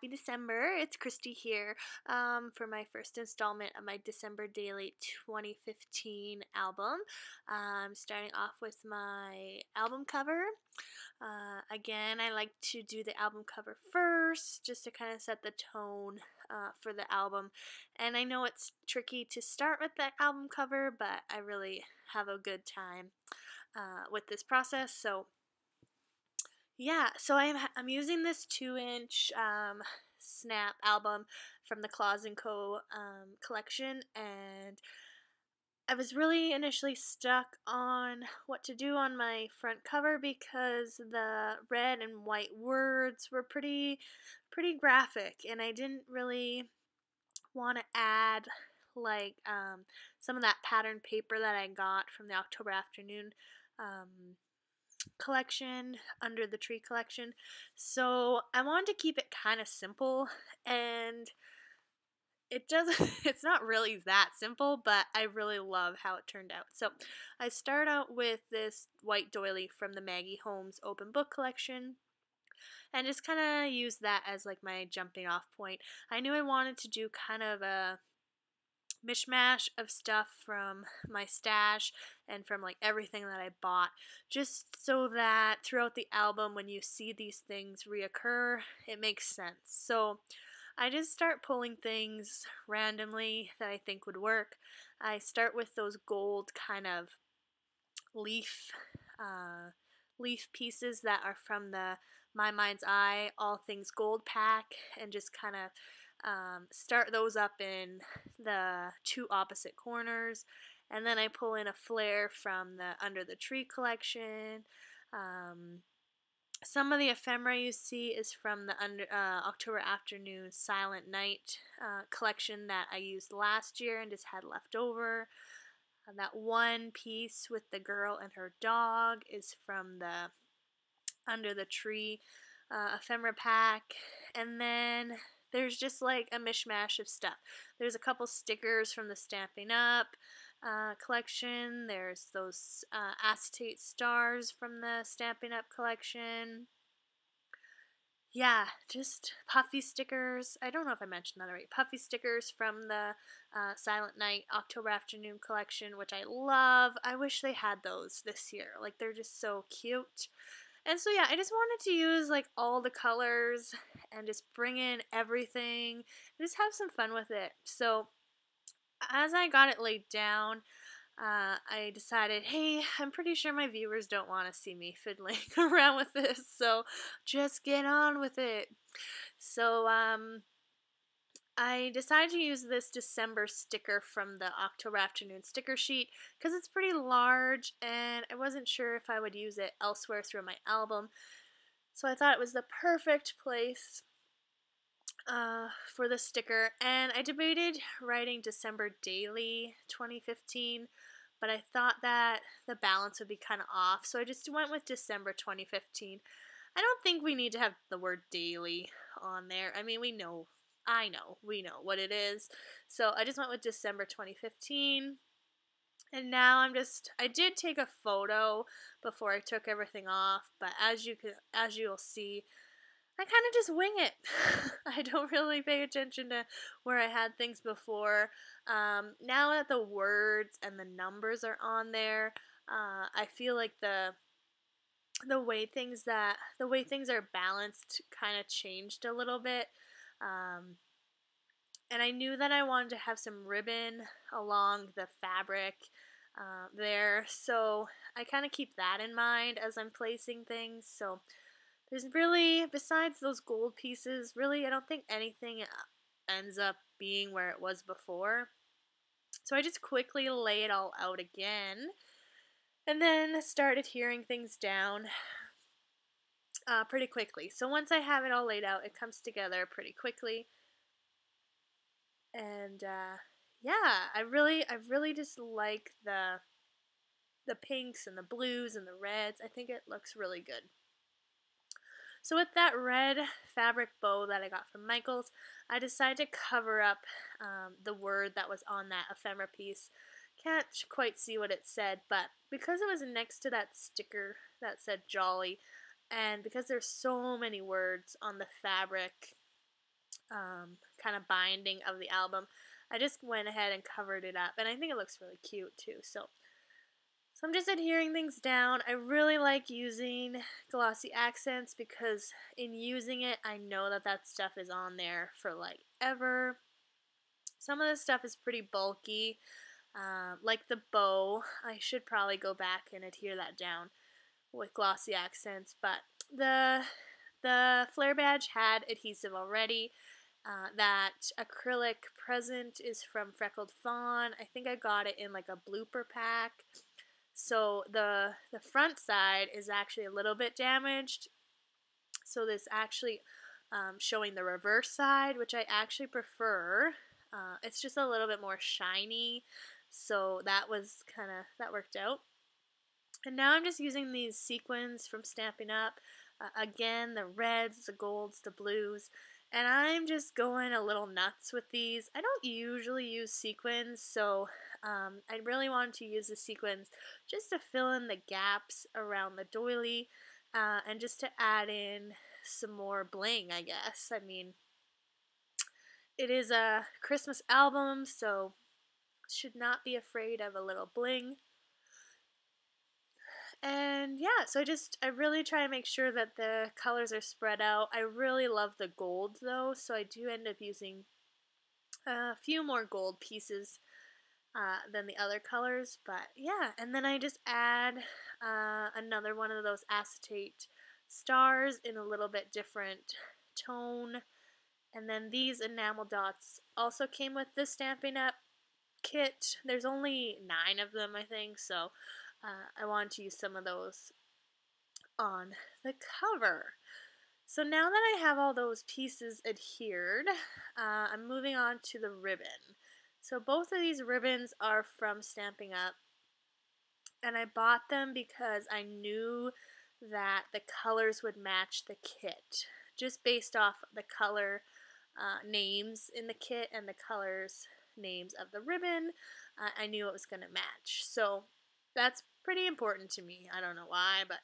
December. It's Christy here for my first installment of my December Daily 2015 album. I'm starting off with my album cover. Again, I like to do the album cover first just to kind of set the tone for the album. And I know it's tricky to start with that album cover, but I really have a good time with this process. So yeah, so I'm using this 2-inch snap album from the Claus Co collection, and I was really initially stuck on what to do on my front cover because the red and white words were pretty graphic, and I didn't really want to add like some of that pattern paper that I got from the October Afternoon collection, Under the Tree collection. So I wanted to keep it kind of simple, and it's not really that simple, but I really love how it turned out. So I start out with this white doily from the Maggie Holmes open book collection and just kind of use that as like my jumping off point. I knew I wanted to do kind of a mishmash of stuff from my stash and from like everything that I bought, just so that throughout the album when you see these things reoccur, it makes sense. So I just start pulling things randomly that I think would work. I start with those gold kind of leaf pieces that are from the My Mind's Eye All Things Gold pack, and just kind of start those up in the two opposite corners, and then I pull in a flare from the Under the Tree collection. Some of the ephemera you see is from the October Afternoon Silent Night collection that I used last year and just had left over. That one piece with the girl and her dog is from the Under the Tree ephemera pack, and then there's just like a mishmash of stuff. There's a couple stickers from the Stampin Up collection. There's those acetate stars from the Stampin Up collection. Yeah, just puffy stickers. I don't know if I mentioned that already. Puffy stickers from the Silent Night October Afternoon collection, which I love. I wish they had those this year. Like, they're just so cute. And so yeah, I just wanted to use like all the colors and just bring in everything and just have some fun with it. So as I got it laid down, I decided, hey, I'm pretty sure my viewers don't want to see me fiddling around with this, so just get on with it. So I decided to use this December sticker from the October Afternoon sticker sheet because it's pretty large and I wasn't sure if I would use it elsewhere through my album. So I thought it was the perfect place for the sticker, and I debated writing December Daily 2015, but I thought that the balance would be kind of off, so I just went with December 2015. I don't think we need to have the word daily on there. I mean, we know what it is. So I just went with December 2015. And now I did take a photo before I took everything off, but as you'll see, I kind of just wing it. I don't really pay attention to where I had things before. Now that the words and the numbers are on there, I feel like the way things are balanced kind of changed a little bit. And I knew that I wanted to have some ribbon along the fabric there, so I kind of keep that in mind as I'm placing things. So there's really, besides those gold pieces, really I don't think anything ends up being where it was before. So I just quickly lay it all out again, and then started hearing things down pretty quickly. So once I have it all laid out, it comes together pretty quickly. And yeah, I really just like the pinks and the blues and the reds. I think it looks really good. So with that red fabric bow that I got from Michael's, I decided to cover up the word that was on that ephemera piece. Can't quite see what it said, but because it was next to that sticker that said Jolly, and because there's so many words on the fabric, kind of binding of the album. I just went ahead and covered it up, and I think it looks really cute too. So I'm just adhering things down. I really like using glossy accents because in using it, I know that that stuff is on there for like ever. Some of the stuff is pretty bulky, like the bow. I should probably go back and adhere that down with glossy accents, but the flare badge had adhesive already. That acrylic present is from Freckled Fawn. I think I got it in like a blooper pack. So the front side is actually a little bit damaged. So this actually showing the reverse side, which I actually prefer. It's just a little bit more shiny. So that worked out. And now I'm just using these sequins from Stampin' Up. Again, the reds, the golds, the blues. And I'm just going a little nuts with these. I don't usually use sequins, so I really wanted to use the sequins just to fill in the gaps around the doily and just to add in some more bling, I guess. I mean, it is a Christmas album, so should not be afraid of a little bling. And yeah, so I really try to make sure that the colors are spread out. I really love the gold though, so I do end up using a few more gold pieces than the other colors. But yeah, and then I just add another one of those acetate stars in a little bit different tone. And then these enamel dots also came with the Stampin' Up kit. There's only 9 of them, I think, so I wanted to use some of those on the cover. So now that I have all those pieces adhered, I'm moving on to the ribbon. So both of these ribbons are from Stampin' Up, and I bought them because I knew that the colors would match the kit, just based off the color names in the kit and the colors names of the ribbon. I knew it was going to match. So that's pretty important to me. I don't know why, but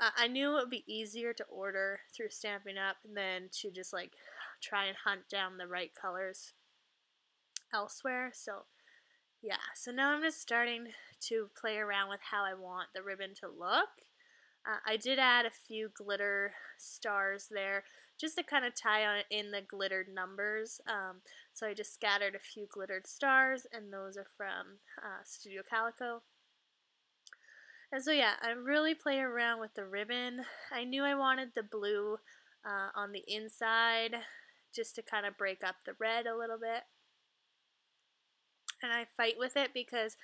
I knew it would be easier to order through Stampin' Up than to just like try and hunt down the right colors elsewhere. So yeah, so now I'm just starting to play around with how I want the ribbon to look. I did add a few glitter stars there just to kind of tie on in the glittered numbers. So I just scattered a few glittered stars, and those are from Studio Calico. And so yeah, I really play around with the ribbon. I knew I wanted the blue on the inside just to kind of break up the red a little bit. And I fight with it because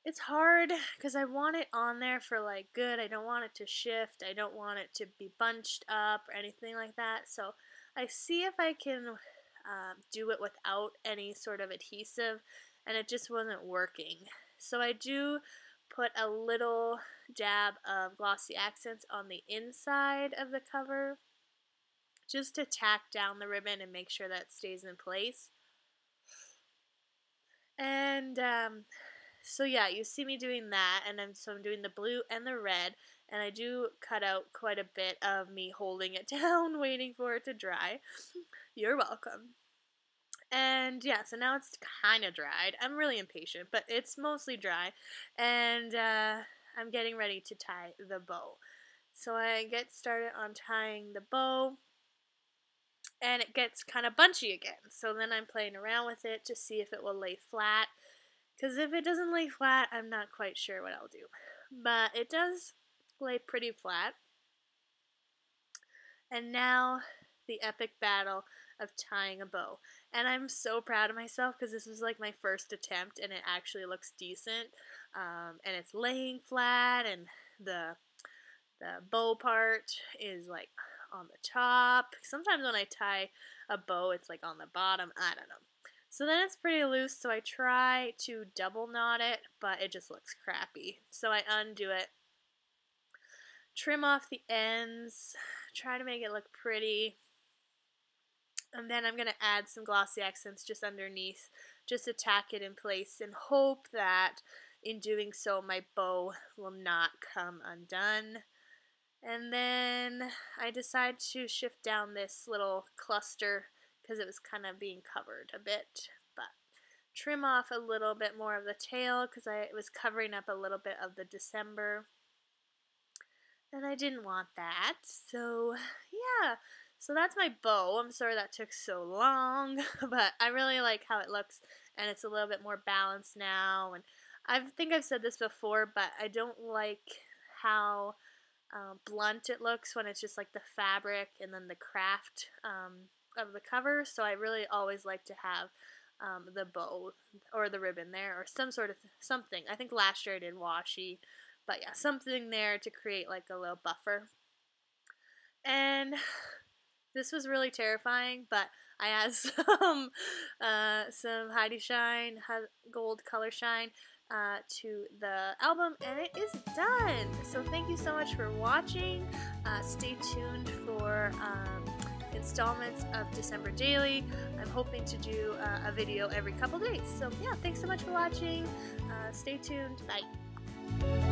it's hard because I want it on there for like good. I don't want it to shift. I don't want it to be bunched up or anything like that. So I see if I can do it without any sort of adhesive, and it just wasn't working. So I do put a little dab of glossy accents on the inside of the cover just to tack down the ribbon and make sure that it stays in place. And so yeah, you see me doing that, and I'm doing the blue and the red, and I do cut out quite a bit of me holding it down, waiting for it to dry. You're welcome. And yeah, so now it's kind of dried. I'm really impatient, but it's mostly dry, and I'm getting ready to tie the bow. So I get started on tying the bow, and it gets kind of bunchy again. So then I'm playing around with it to see if it will lay flat. Because if it doesn't lay flat, I'm not quite sure what I'll do. But it does lay pretty flat. And now the epic battle of tying a bow. And I'm so proud of myself because this was like my first attempt and it actually looks decent. And it's laying flat, and the bow part is like on the top. Sometimes when I tie a bow, it's like on the bottom. I don't know. So then it's pretty loose, so I try to double knot it, but it just looks crappy. So I undo it, trim off the ends, try to make it look pretty, and then I'm going to add some glossy accents just underneath, just to tack it in place and hope that in doing so my bow will not come undone. And then I decide to shift down this little cluster because it was kind of being covered a bit. But trim off a little bit more of the tail because it was covering up a little bit of the December. And I didn't want that. So yeah. So that's my bow. I'm sorry that took so long, but I really like how it looks, and it's a little bit more balanced now. And I think I've said this before, but I don't like how blunt it looks when it's just like the fabric and then the craft of the cover. So I really always like to have the bow or the ribbon there, or some sort of something. I think last year I did washi, but yeah, something there to create like a little buffer. And this was really terrifying, but I add some Heidi Shine, gold color shine to the album, and it is done. So thank you so much for watching. Stay tuned for installments of December Daily. I'm hoping to do a video every couple days. So yeah, thanks so much for watching. Stay tuned. Bye.